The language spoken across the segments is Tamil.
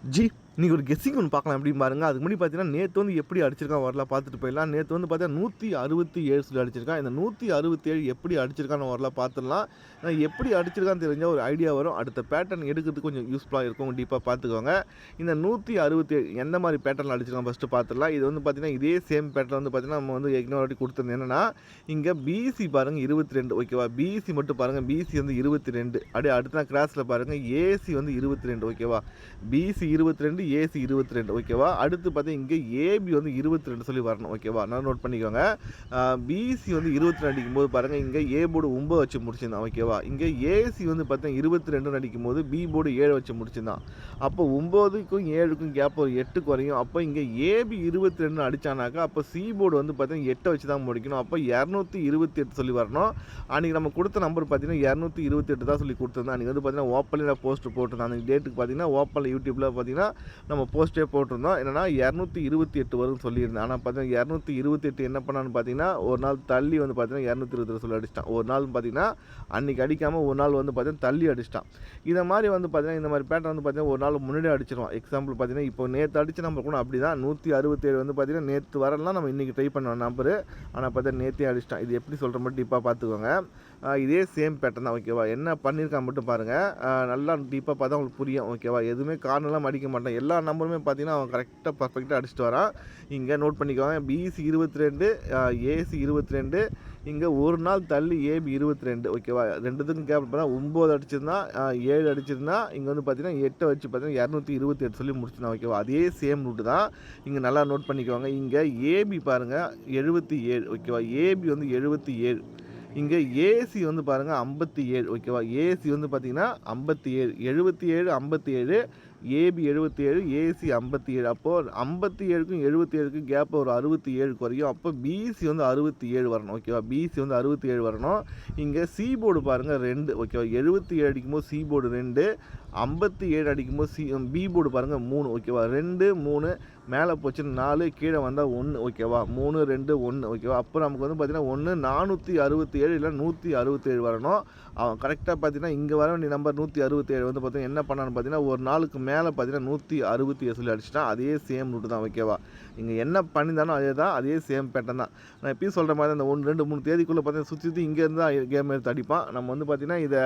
ஜி இன்றைக்கி ஒரு கெஸ்ஸிங் ஒன்று பார்க்கலாம் எப்படின்னு பாருங்க. அதுக்கு முன்னாடி பார்த்தீங்கன்னா, நேற்று வந்து எப்படி அடிச்சிருக்கான் வரலாறு பார்த்துட்டு போயிடலாம். நேற்று வந்து பார்த்தீங்கன்னா 167 சொல்லி அடிச்சிருக்கான். இந்த 167 எப்படி அடிச்சிருக்கான்னு வரலாறு பார்த்துடலாம். எப்படி அடிச்சிருக்கான்னு தெரிஞ்சால் ஒரு ஐடியா வரும். அடுத்த பேட்டர்ன் எடுக்கிறதுக்கு கொஞ்சம் யூஸ்ஃபுல்லாக இருக்கும். டீப்பாக பார்த்துக்கோங்க. இந்த 167 எந்த மாதிரி பேட்டர்னில் அடிச்சிருக்கான் ஃபஸ்ட்டு பார்த்துடலாம். இது வந்து பார்த்தீங்கன்னா இதே சேம் பேட்டர்ன் வந்து பார்த்தீங்கன்னா நம்ம வந்து ஏற்கனவே வாட்டி கொடுத்துருந்தோம். என்னென்னா இங்கே பிசி பாருங்கள் 22 ஓகேவா. பிசி மட்டும் பாருங்கள். பிசி வந்து 22. அப்படியே அடுத்த கிராஸில் பாருங்கள் ஏசி வந்து 22 ஓகேவா. பிசி 22 ஏசி 22 ஓகேவா. அடுத்து பார்த்தீங்கன்னா இங்கே ஏபி வந்து 22 சொல்லி வரணும் ஓகேவா. நான் நோட் பண்ணிக்கோங்க. பிசி வந்து 22 அடிக்கும் போது பாருங்கள் இங்கே ஏ போர்டு 9 வச்சு முடிச்சிருந்தான் ஓகேவா. இங்கே ஏசி வந்து பார்த்தீங்கன்னா 22 அடிக்கும் போது பி போர்டு 7 வச்சு முடிச்சிருந்தான். அப்போ 9க்கும் 7க்கும் கேப் ஒரு 8 குறையும். அப்போ இங்கே ஏபி 22 அடித்தானாக்கா அப்போ சி போர்டு வந்து பார்த்தீங்கன்னா 8 வச்சு தான் முடிக்கணும். அப்போ 228 சொல்லி வரணும். அன்றைக்கி நம்ம கொடுத்த நம்பர் பார்த்தீங்கன்னா 228 தான் சொல்லி கொடுத்துருந்தோம். அன்றைக்கி வந்து பார்த்தீங்கன்னா ஓப்பனில் நான் போஸ்ட் போட்டிருந்தேன். அன்றைக்கி டேட்டுக்கு பார்த்தீங்கன்னா ஓப்பனில் யூடியூப்பில் பார்த்தீங்கன்னா நம்ம போஸ்ட்டே போட்டிருந்தோம். என்னென்னா 228 வரும்னு சொல்லியிருந்தேன். ஆனால் பார்த்தீங்கன்னா 228 என்ன பண்ணான்னு பார்த்தீங்கன்னா ஒரு நாள் தள்ளி வந்து பார்த்தீங்கன்னா 220 சொல்லி அடிச்சிட்டான். ஒரு நாள் பார்த்தீங்கன்னா அன்றைக்கி அடிக்காமல் ஒரு நாள் வந்து பார்த்தீங்கன்னா தள்ளி அடிச்சிட்டான். இதை மாதிரி வந்து பார்த்தீங்கன்னா இந்த மாதிரி பேட்டர் வந்து பார்த்தீங்கன்னா ஒரு நாள் முன்னாடி அடிச்சிருவோம். எக்ஸாம்பிள் பார்த்தீங்கன்னா இப்போ நேற்று அடித்த நம்பர் கூட அப்படி தான் 167 வந்து பார்த்தீங்கன்னா நேற்று வரலாம் நம்ம இன்றைக்கி ட்ரை பண்ணுவோம் நம்பரு. ஆனால் பார்த்தீங்கன்னா நேற்றே அடிச்சிட்டான். இது எப்படி சொல்கிற மாதிரி டீப்பாக பார்த்துக்கோங்க. இதே சேம் பேட்டர்ன் தான் ஓகேவா. என்ன பண்ணியிருக்கான் மட்டும் பாருங்கள். நல்லா டீப்பாக பார்த்தா உங்களுக்கு புரியும் ஓகேவா. எதுவுமே கார்னெலாம் அடிக்க மாட்டான். எல்லா நம்பருமே பார்த்தீங்கன்னா அவன் கரெக்டாக பர்ஃபெக்டாக அடிச்சிட்டு வரான். இங்கே நோட் பண்ணிக்கோங்க. பிசி 22 ஏசி 22 இங்கே ஒரு நாள் தள்ளி ஏபி 22 ஓகேவா. ரெண்டுத்துக்கும் கேப் பார்த்தா 9 அடிச்சிருந்தான் 7 அடிச்சிருந்தா இங்கே வந்து பார்த்தீங்கன்னா 8 வச்சு பார்த்தீங்கன்னா 228 சொல்லி முடிச்சிருந்தான் ஓகேவா. அதே சேம் ரூட்டு தான் இங்கே நல்லா நோட் பண்ணிக்கோங்க. இங்கே ஏபி பாருங்கள் 77 ஓகேவா. ஏபி வந்து 77. இங்கே ஏசி வந்து பாருங்கள் 57 ஓகேவா. ஏசி வந்து பார்த்தீங்கன்னா 57 77 57 ஏபி 77 ஏசி 57. அப்போது 57க்கும் 77க்கும் கேப் ஒரு 67 குறையும். அப்போ பிசி வந்து 67 வரணும் ஓகேவா. பிசி வந்து 67 வரணும். இங்கே சி போர்டு பாருங்கள் 2 ஓகேவா. 77 அடிக்கும்போது சி போர்டு 2 57 அடிக்கும்போது பி போர்டு பாருங்கள் 3 ஓகேவா. 2 3 மேலே போச்சுன்னு 4 கீழே வந்தால் 1 ஓகேவா. 3 2 1 ஓகேவா. அப்போ நமக்கு வந்து பார்த்தீங்கன்னா 467 இல்லை 167 வரணும். அவன் கரெக்டாக பார்த்தீங்கன்னா இங்கே வர வேண்டிய நம்பர் 167 வந்து பார்த்தீங்கன்னா என்ன பண்ணான்னு பார்த்தீங்கன்னா ஒரு நாளுக்கு மேலே பார்த்தீங்கன்னா 167 சொல்லி அடிச்சிட்டான். அதே சேம் ரூட்டு தான் ஓகேவா. இங்கே என்ன பண்ணியிருந்தானோ அதே தான், அதே சேம் பேட்டர்ன் தான். நான் எப்பயும் சொல்கிற மாதிரி அந்த 1 2 3 தேதிக்குள்ளே பார்த்தீங்கன்னா சுற்றி இங்கேருந்து தான் கேம் எடுத்து அடிப்பான். நம்ம வந்து பார்த்தீங்கன்னா இதை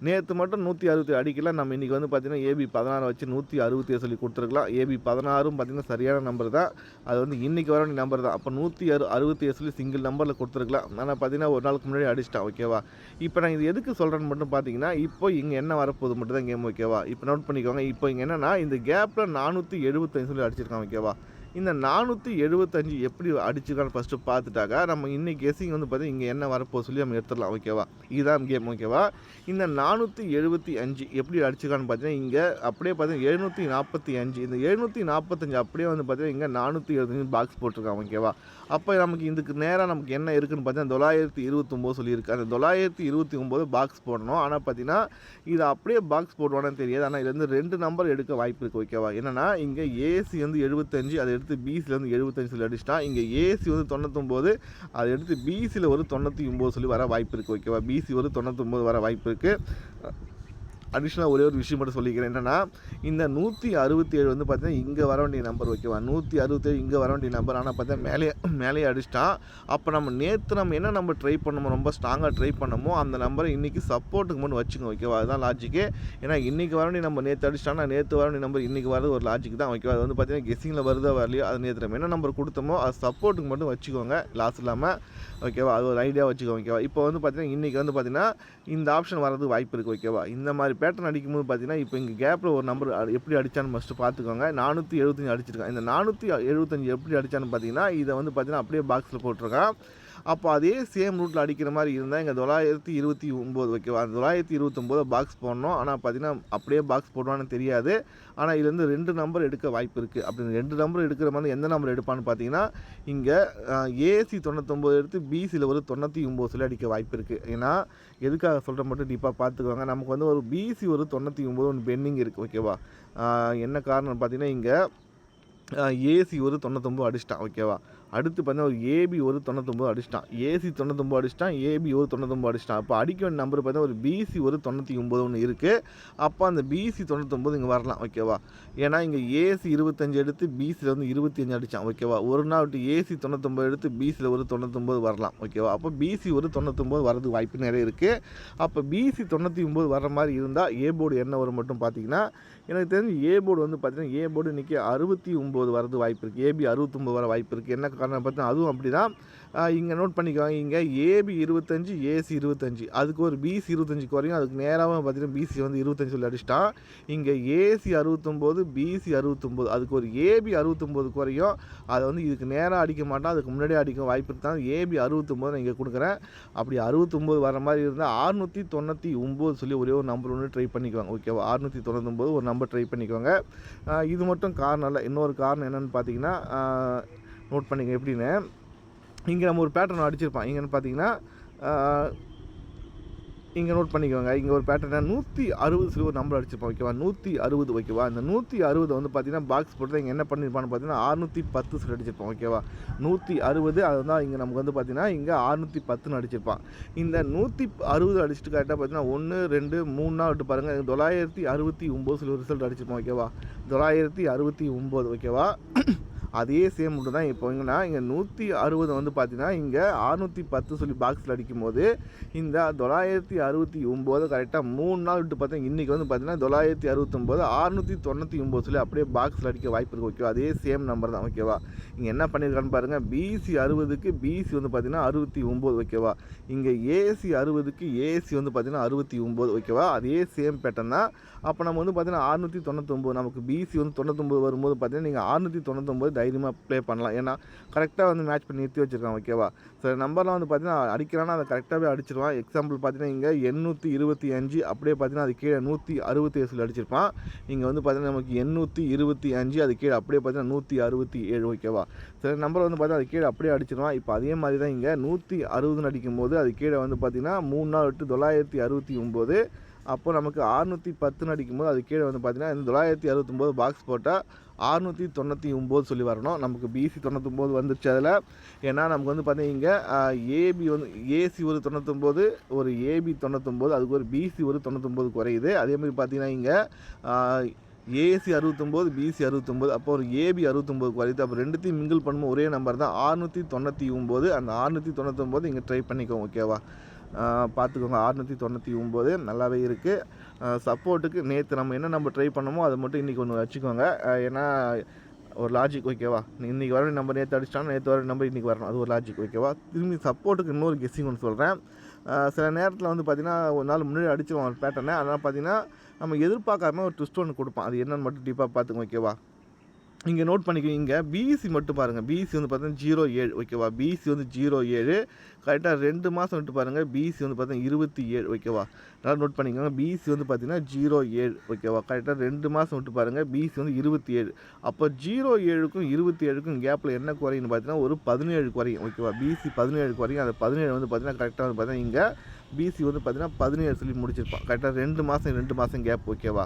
நேற்று மட்டும் 167 அடிக்கல. நம்ம இன்றைக்கி வந்து பார்த்தீங்கன்னா ஏபி 16 வச்சு 167 சொல்லி கொடுத்துருக்கலாம். ஏபி 16ம் பார்த்தீங்கன்னா சரியான நம்பர் தான். அது வந்து இன்றைக்கி வர வேண்டிய நம்பர் தான். அப்போ 167 சொல்லி சிங்கிள் நம்பரில் கொடுத்துருக்கலாம். ஆனால் பார்த்தீங்கன்னா ஒரு நாளுக்கு முன்னாடி அடிச்சிட்டான் ஓகேவா. இப்போ நான் இது எதுக்கு சொல்கிறேன்னு மட்டும் பார்த்தீங்கன்னா இப்போ இங்கே என்ன வரப்போகுது மட்டும் தான் கேம் ஓகேவா. இப்போ நோட் பண்ணிக்கோங்க. இப்போ இங்கே என்னென்னா இந்த கேப்பில் 475 சொல்லி அடிச்சிருக்கான் ஓகேவா. இந்த 475 எப்படி அடிச்சிருக்கான்னு ஃபஸ்ட்டு பார்த்துட்டாக்கா நம்ம இன்றைக்கி கெஸ்ஸிங் வந்து பார்த்தீங்கன்னா இங்கே என்ன வரப்போ சொல்லி நம்ம எடுத்துடலாம் ஓகேவா. இதுதான் கேம் ஓகேவா. இந்த 475 எப்படி அடிச்சிருக்கான்னு பார்த்தீங்கன்னா இங்கே அப்படியே பார்த்தீங்கன்னா 745 இந்த 745 அப்படியே வந்து பார்த்தீங்கன்னா இங்கே 475 பாக்ஸ் போட்டிருக்கான் ஓகேவா. அப்போ நமக்கு இதுக்கு நேராக நமக்கு என்ன இருக்குதுன்னு பார்த்தீங்கன்னா 929 சொல்லியிருக்கு. அந்த 929 பாக்ஸ் போடணும். ஆனால் பார்த்தீங்கன்னா இது அப்படியே பாக்ஸ் போடுவானு தெரியாது. ஆனால் இதுலேருந்து 2 நம்பர் எடுக்க வாய்ப்பு இருக்குது ஓகேவா. என்னென்னா இங்கே ஏசி வந்து 75 அதை எடுத்து பிசியில் வந்து 75 சொல்லி அடிச்சிட்டான். இங்கே ஏசி வந்து 99 அதை எடுத்து பிசியில் ஒரு 99 சொல்லி வர வாய்ப்பு இருக்குது ஓகேவா. பிசி ஒரு 99 வர வாய்ப்பு இருக்குது. அடிஷ்னலாக ஒரே ஒரு விஷயம் மட்டும் சொல்லிக்கிறேன். என்னென்னா இந்த 167 வந்து பார்த்தீங்கன்னா இங்கே வர வேண்டிய நம்பர் ஓகேவா. 167 இங்கே வர வேண்டிய நம்பர். ஆனால் பார்த்தீங்கன்னா மேலே அடிச்சிட்டான். அப்போ நம்ம நேற்று நம்ம என்ன நம்பர் ட்ரை பண்ணமோ ரொம்ப ஸ்ட்ராங்காக ட்ரை பண்ணமோ அந்த நம்பரை இன்றைக்கி சப்போர்ட்டுக்கு மட்டும் வச்சுக்கோங்க ஓகேவா. அதுதான் லாஜிக்கு. ஏன்னா இன்றைக்கி வர வேண்டிய நம்ம நேற்று அடிச்சிட்டானா நேற்று வர வேண்டிய நம்பர் இன்றைக்கி வரது ஒரு லாஜிக் தான் ஓகேவா. அது வந்து பார்த்தீங்கன்னா கெஸ்ஸிங்கில் வருதா வரலையோ அது நேற்று நம்ம என்ன நம்பர் கொடுத்தோமோ அது சப்போர்ட்டுக்கு மட்டும் வச்சுக்கோங்க லாஸ் இல்லாமல் ஓகேவா. அது ஒரு ஐடியா வச்சுக்கோங்க ஓகேவா. இப்போ வந்து பார்த்தீங்கன்னா இன்றைக்கி வந்து பார்த்தீங்கன்னா இந்த ஆப்ஷன் வரதுக்கு வாய்ப்பு இருக்குது ஓகேவா. இந்த மாதிரி பேட்டர்ன் அடிக்கும்போது பார்த்தீங்கன்னா இப்போ இங்கே கேப்பில் ஒரு நம்பர் எப்படி அடித்தான்னு ஃபஸ்ட்டு பார்த்துக்கோங்க. 475 அடிச்சிருக்கான். இந்த 475 எப்படி அடித்தான்னு பார்த்தீங்கன்னா இதை வந்து பார்த்தீங்கன்னா அப்படியே பாக்ஸில் போட்டிருக்கான். அப்போ அதே சேம் ரூட்டில் அடிக்கிற மாதிரி இருந்தால் இங்கே 929 ஓகேவா. அந்த 929 பாக்ஸ் போடணும். ஆனால் பார்த்தீங்கன்னா அப்படியே பாக்ஸ் போடுவான்னு தெரியாது. ஆனால் இதுலேருந்து 2 நம்பர் எடுக்க வாய்ப்பு இருக்குது. அப்படி 2 நம்பர் எடுக்கிற மாதிரி எந்த நம்பர் எடுப்பான்னு பார்த்தீங்கன்னா இங்கே ஏசி 99 எடுத்து பிசியில் ஒரு 99 சொல்லி அடிக்க வாய்ப்பு இருக்குது. ஏன்னா எதுக்காக சொல்கிற மட்டும் டீப்பாக பார்த்துக்கோங்க. நமக்கு வந்து ஒரு பிசி ஒரு 99 ஒன்று பெண்டிங் இருக்குது ஓகேவா. என்ன காரணம்னு பார்த்தீங்கன்னா இங்கே ஏசி ஒரு 99 அடிச்சிட்டான் ஓகேவா. அடுத்து பார்த்தீங்கன்னா ஒரு ஏபி ஒரு 99 அடிச்சிட்டான், ஏசி 99 அடிச்சிட்டான், ஏபி ஒரு 99 அடிச்சிட்டான். அப்போ அடிக்க வேண்டிய நம்பர் பார்த்தீங்கன்னா ஒரு பிசி ஒரு 99 ஒன்று இருக்குது. அப்போ அந்த பிசி 99 இங்கே வரலாம் ஓகேவா. ஏன்னா இங்கே ஏசி 25 எடுத்து பிசியில் வந்து 25 அடித்தான் ஓகேவா. ஒரு நாள் விட்டு ஏசி 99 எடுத்து பிசியில் ஒரு 99 வரலாம் ஓகேவா. அப்போ பிசி ஒரு 99 வரதுக்கு வாய்ப்பு நிறைய இருக்குது. அப்போ பிசி 99 வர மாதிரி இருந்தால் ஏ போர்டு என்ன வரும் மட்டும் பார்த்தீங்கன்னா, எனக்கு தெரிஞ்சு ஏ போர்டு வந்து பார்த்தீங்கன்னா ஏ போர்டு இன்றைக்கி 69 வரது வாய்ப்பு இருக்குது, ஏபி 69 வர வாய்ப்பு இருக்குது. என்ன காரணம் பார்த்தீங்கன்னா அதுவும் அப்படி தான். இங்கே நோட் பண்ணிக்குவாங்க, இங்கே ஏபி 25 ஏசி 25, அதுக்கு ஒரு பிசி 25 குறையும், அதுக்கு நேராக பார்த்தீங்கன்னா பிசி வந்து 25 சொல்லி அடிச்சிட்டான். இங்கே ஏசி 69 பிசி 69, அதுக்கு ஒரு ஏபி 69 குறையும், அதை வந்து இதுக்கு நேராக அடிக்க மாட்டான், அதுக்கு முன்னாடியே அடிக்க வாய்ப்பு இருந்தால் ஏபி 69 நான் இங்கே கொடுக்குறேன். அப்படி 69 வர மாதிரி இருந்தால் 699 சொல்லி ஒரே ஒரு நம்பர் ஒன்று ட்ரை பண்ணிக்குவாங்க ஓகேவா. 699 ஒரு நம்பர் ட்ரை பண்ணிக்குவாங்க. இது மட்டும் காரணம் இல்லை, இன்னொரு காரணம் என்னென்னு பார்த்தீங்கன்னா நோட் பண்ணிங்க எப்படின்னு. இங்கே நம்ம ஒரு பேட்டர்ன் அடிச்சிருப்பான், இங்கேன்னு பார்த்தீங்கன்னா இங்கே நோட் பண்ணிக்கோங்க. இங்கே ஒரு பேட்டர்னை 160 சொல்லி ஒரு நம்பர் அடிச்சிருப்போம் ஓகேவா, 160 ஓகேவா. இந்த 160 வந்து பார்த்தீங்கன்னா பாக்ஸ் போட்டு இங்கே என்ன பண்ணியிருப்பான்னு பார்த்தீங்கன்னா 610 சொல்லி அடிச்சிருப்போம் ஓகேவா. 160 அது தான் இங்கே நமக்கு வந்து பார்த்தீங்கன்னா இங்கே 610 அடிச்சிருப்பான். இந்த 160 அடிச்சுட்டு கரெக்டாக பார்த்தீங்கன்னா 1 2 3 விட்டு பாருங்கள் 969 சொல்லி ஒரு ரிசல்ட் அடிச்சிருப்போம் ஓகேவா. 969 ஓகேவா. அதே சேம் மட்டும் தான் இப்போ இங்கன்னா இங்கே 160 வந்து பார்த்தீங்கன்னா இங்கே 610 சொல்லி பாக்ஸில் அடிக்கும்போது இந்த 969 கரெக்டாக 3 நாள் விட்டு பார்த்தீங்கன்னா இன்றைக்கி வந்து பார்த்தீங்கன்னா 969 699 சொல்லி அப்படியே பாக்ஸில் அடிக்க வாய்ப்பு இருக்குது ஓகேவா. அதே சேம் நம்பர் தான் ஓகேவா. இங்கே என்ன பண்ணியிருக்கான்னு பாருங்கள், பிசி 60க்கு பிசி வந்து பார்த்தீங்கன்னா 69 ஓகேவா. இங்கே ஏசி 60க்கு ஏசி வந்து பார்த்தீங்கன்னா 69 ஓகேவா. அதே சேம் பேட்டர்ன் தான். அப்போ நம்ம வந்து பார்த்தீங்கன்னா 699 நமக்கு பிசி வந்து 99 வரும்போது பார்த்தீங்கன்னா நீங்கள் 699 தைரியமாக ப்ளே பண்ணலாம். ஏன்னா கரெக்டாக வந்து மேட்ச் பண்ணி நிறுத்தி வச்சுருக்கான் ஓகேவா. சில நம்பர்லாம் வந்து பார்த்தீங்கன்னா அடிக்கிறான்னா அதை கரெக்டாகவே அடிச்சிருவான். எக்ஸாம்பிள் பார்த்தீங்கன்னா இங்கே 825 அப்படியே பார்த்தீங்கன்னா அது கீழே 167 சொல்லி அடிச்சிருப்பான். இங்கே வந்து பார்த்தீங்கன்னா நமக்கு 825 அது கீழே அப்படியே பார்த்தீங்கன்னா 167 ஓகேவா. சில நம்பர் வந்து பார்த்தீங்கன்னா அது கீழே அப்படியே அடிச்சிருவான். இப்போ அதே மாதிரி தான் இங்கே 160 அடிக்கும்போது அது கீழே வந்து பார்த்தீங்கன்னா 3 நாள் விட்டு 969, அப்போ நமக்கு 610 அடிக்கும்போது அது கீழே வந்து பார்த்தீங்கன்னா இந்த 969 பாக்ஸ் போட்டால் 699 சொல்லி வரணும். நமக்கு பிசி 99 வந்துருச்சு அதில். ஏன்னா நமக்கு வந்து பார்த்தீங்கன்னா இங்கே ஏபி வந்து ஏசி ஒரு 99, ஒரு ஏபி 99, அதுக்கு ஒரு பிசி ஒரு 99 குறையுது. அதேமாதிரி பார்த்தீங்கன்னா இங்கே ஏசி 69 பிசி 69, அப்போ ஒரு ஏபி 69 குறையுது. அப்போ ரெண்டுத்தையும் மிங்கிள் பண்ணும்போது ஒரே நம்பர் தான் 699. அந்த 699 இங்கே ட்ரை பண்ணிக்கோங்க ஓகேவா. பார்த்துக்கோங்க 699 நல்லாவே இருக்குது. சப்போர்ட்டுக்கு நேற்று நம்ம என்ன நம்ம ட்ரை பண்ணமோ அதை மட்டும் இன்றைக்கி ஒன்று வச்சுக்கோங்க. ஏன்னா ஒரு லாஜிக் ஓகேவா. இன்றைக்கி வர நம்பர் நேற்று அடிச்சிட்டாலும் நேற்று வர நம்பர் இன்றைக்கி வரணும், அது ஒரு லாஜிக் ஓகேவா. திரும்பி சப்போர்ட்டுக்கு இன்னொரு கெஸ்ஸிங் ஒன்று சொல்கிறேன். சில நேரத்தில் வந்து பார்த்திங்கன்னா ஒரு நாள் முன்னாடி அடிச்சிருவோம் ஒரு பேட்டர்னை, அதனால் பார்த்திங்கன்னா நம்ம எதிர்பார்க்காம ஒரு ட்விஸ்ட் ஒன்று கொடுப்பான். அது என்னென்னு மட்டும் டீப்பாக பார்த்துக்கோங்க ஓகேவா. இங்கே நோட் பண்ணிக்கோங்க, இங்கே பிசி மட்டும் பாருங்கள், பிசி வந்து பார்த்தீங்கன்னா 07 ஓகேவா. பிசி வந்து 07 கரெக்டாக 2 மாதம் விட்டு பாருங்கள், பிசி வந்து பார்த்தீங்கன்னா 27 ஓகேவா. நல்லா நோட் பண்ணிக்கோங்க, பிசி வந்து பார்த்தீங்கன்னா 07 ஓகேவா. கரெக்டாக 2 மாதம் விட்டு பாருங்கள், பிசி வந்து 27. அப்போ 07க்கும் 27க்கும் கேப்பில் என்ன குறையுன்னு பார்த்தீங்கன்னா ஒரு 17 குறையும் ஓகேவா. பிசி 17 குறையும். அந்த 17 வந்து பார்த்தீங்கன்னா கரெக்டாக வந்து பார்த்தீங்கன்னா இங்கே பிசி வந்து பார்த்தீங்கன்னா 17 சொல்லி முடிச்சிருப்பான். கரெக்டாக 2 மாதம் கேப் ஓகேவா.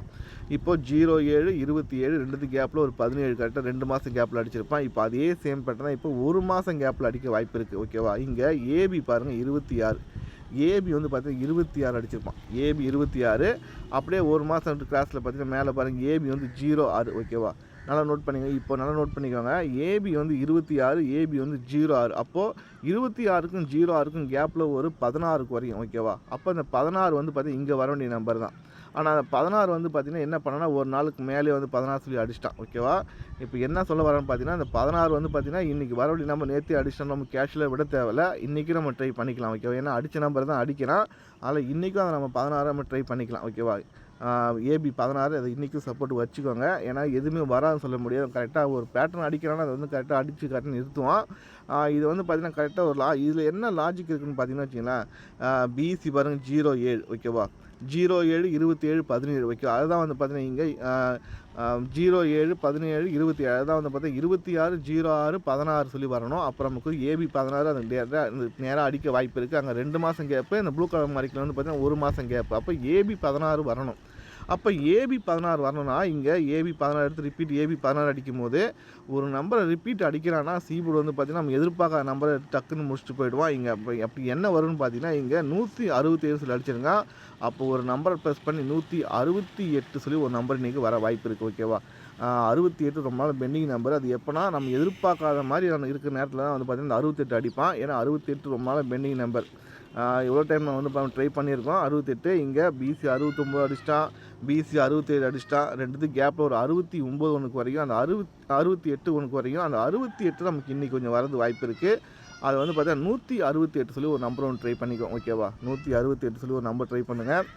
இப்போ 07 27 ரெண்டுத்து கேப்பில் ஒரு 17 கரெக்டாக 2 மாதம் கேப்பில் அடிச்சிருப்பான். இப்போ அதே சேம் பேட்டர்ன் தான் இப்போ 1 மாதம் கேப்பில் அடிக்க வாய்ப்பு இருக்குது ஓகேவா. இங்கே ஏபி பாருங்கள் 26, ஏபி வந்து பார்த்தீங்கன்னா 26 அடிச்சிருப்பான். ஏபி 26 அப்படியே 1 மாதம் கிளாஸில் பார்த்தீங்கன்னா மேலே பாருங்கள் ஏபி வந்து 06 ஓகேவா. நல்லா நோட் பண்ணிக்கோங்க. இப்போ நல்லா நோட் பண்ணிக்கோங்க, ஏபி வந்து 26, ஏபி வந்து 06. அப்போது 26க்கும் 06க்கும் கேப்பில் ஒரு 16 குறையும் ஓகேவா. அப்போ இந்த 16 வந்து பார்த்தீங்கன்னா இங்கே வர வேண்டிய நம்பர் தான். ஆனால் அந்த 16 வந்து பார்த்திங்கன்னா என்ன பண்ணனா ஒரு நாளுக்கு மேலே வந்து 16 சொல்லி அடிச்சிட்டான் ஓகேவா. இப்போ என்ன சொல்ல வரேன்னு பார்த்தீங்கன்னா இந்த 16 வந்து பார்த்திங்கன்னா இன்றைக்கி வரவழி நம்ம நேற்று அடிச்சிட்டோம், நம்ம கேஷில் விட தேவையில்ல, இன்றைக்கி நம்ம ட்ரை பண்ணிக்கலாம் ஓகேவா. ஏன்னா அடித்த நம்பர் தான் அடிக்கிறான், அதில் இன்றைக்கும் அதை நம்ம 16 நம்ம ட்ரை பண்ணிக்கலாம் ஓகேவா. ஏபி 16 அதை இன்றைக்கும் சப்போர்ட் வச்சுக்கோங்க. ஏன்னா எதுவுமே வராதுன்னு சொல்ல முடியாது. கரெக்டாக ஒரு பேட்டர்ன் அடிக்கிறான்னா அதை வந்து கரெக்டாக அடித்து கரெக்டாக நிறுத்துவான். இது வந்து பார்த்திங்கன்னா கரெக்டாக ஒரு இதில் என்ன லாஜிக் இருக்குதுன்னு பார்த்தீங்கன்னா வச்சுங்களேன், பிசி பாருங்கள் 07 ஓகேவா. 07 27 17 ஓகேவா. அதுதான் வந்து பார்த்தீங்கன்னா இங்கே 07 17 27 அதுதான் வந்து பார்த்தீங்கன்னா 26 06 16 சொல்லி வரணும். அப்புறம் நமக்கு ஏபி 16 அது நேராக அடிக்க வாய்ப்பு இருக்குது. அங்கே 2 மாதம் கேப்பு, இந்த ப்ளூ கலர் மார்க்கில் வந்து பார்த்தீங்கன்னா 1 மாதம் கேப்பு. அப்போ ஏபி 16 வரணும். அப்போ ஏபி 16 வரணும்னா இங்கே ஏபி 16 எடுத்து ரிப்பீட் ஏபி 16 அடிக்கும்போது ஒரு நம்பரை ரிப்பீட் அடிக்கிறான்னா சீபோர்டு வந்து பார்த்திங்கன்னா நம்ம எதிர்பார்க்காத நம்பரை டக்குன்னு முடிச்சுட்டு போயிடுவோம். இங்கே அப்படி என்ன வரும்னு பார்த்தீங்கன்னா இங்கே 167 சொல்லி அடிச்சிருங்க. அப்போ ஒரு நம்பரை ப்ரெஸ் பண்ணி 168 சொல்லி ஒரு நம்பர் இன்றைக்கி வர வாய்ப்பு இருக்குது. ஓகேவா? 68 ரொம்ப நாள் பெண்டிங் நம்பர். அது எப்போனா நம்ம எதிர்பார்க்காத மாதிரி இருக்கிற நேரத்தில் தான் வந்து பார்த்திங்கன்னா 68 அடிப்பான். ஏன்னா 68 ரொம்ப நாள் பெண்டிங் நம்பர். எவ்வளோ டைம் நான் வந்து ட்ரை பண்ணியிருக்கோம். 68 இங்கே பிசி 69 அடிச்சிட்டான், பிசி 67 அடிச்சிட்டான். ரெண்டுத்துக்கு கேப்பில் ஒரு 69 ஒன்றுக்கு வரைக்கும், அந்த 68 ஒன்றுக்கு வரைக்கும், அந்த 68 நமக்கு இன்றைக்கி கொஞ்சம் வரது வாய்ப்பு இருக்குது. அது வந்து பார்த்தீங்கன்னா 168 சொல்லி ஒரு நம்பர் ஒன்று ட்ரை பண்ணிக்கோ. ஓகேவா? 168 சொல்லி ஒரு நம்பர் ட்ரை பண்ணுங்கள்.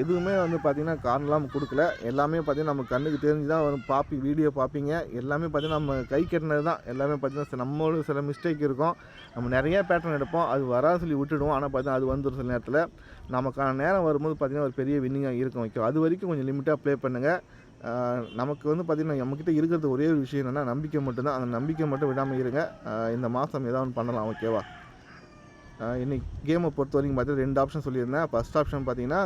எதுவுமே வந்து பார்த்திங்கன்னா காரணம் கொடுக்கல. எல்லாமே பார்த்திங்கன்னா நம்ம கண்ணுக்கு தெரிஞ்சு தான் வரும். வீடியோ பார்ப்பீங்க. எல்லாமே பார்த்திங்கன்னா நம்ம கை கட்டினது தான். எல்லாமே பார்த்திங்கன்னா நம்மளோட சில மிஸ்டேக் இருக்கும். நம்ம நிறைய பேட்டர்ன் எடுப்போம். அது வராது சொல்லி விட்டுடுவோம். ஆனால் பார்த்திங்கன்னா அது வந்துடும் சில நேரத்தில். நமக்கான நேரம் வரும்போது பார்த்திங்கன்னா ஒரு பெரிய வின்னிங்காக இருக்கும். ஓகே, அது வரைக்கும் கொஞ்சம் லிமிட்டாக ப்ளே பண்ணுங்கள். நமக்கு வந்து பார்த்திங்கன்னா நம்மக்கிட்ட இருக்கிறது ஒரே ஒரு விஷயம் என்னென்னா நம்பிக்கை மட்டும்தான். அந்த நம்பிக்கை மட்டும் விடாமல் இருங்க. இந்த மாதம் ஏதாவது ஒன்று பண்ணலாம். ஓகேவா? இன்றைக்கி கேமை பொறுத்த வரைக்கும் பார்த்தீங்கன்னா 2 ஆப்ஷன் சொல்லியிருந்தேன். ஃபஸ்ட் ஆப்ஷன் பார்த்தீங்கன்னா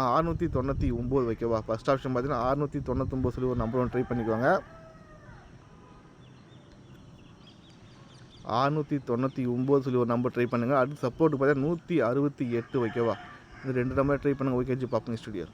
699. ஓகேவா? ஃபஸ்ட் ஆப்ஷன் பார்த்தீங்கன்னா 699 சொல்லி ஒரு நம்பர் ஒன்று ட்ரை பண்ணிக்குவாங்க. 699 சொல்லி ஒரு நம்பர் ட்ரை பண்ணுங்கள். அடுத்து சப்போர்ட் பார்த்தீங்கன்னா 168. ஓகேவா? இந்த 2 நம்பர் ட்ரை பண்ணுங்கள். ஓகே ஜி, பாப்பங்க ஸ்டுடியோ.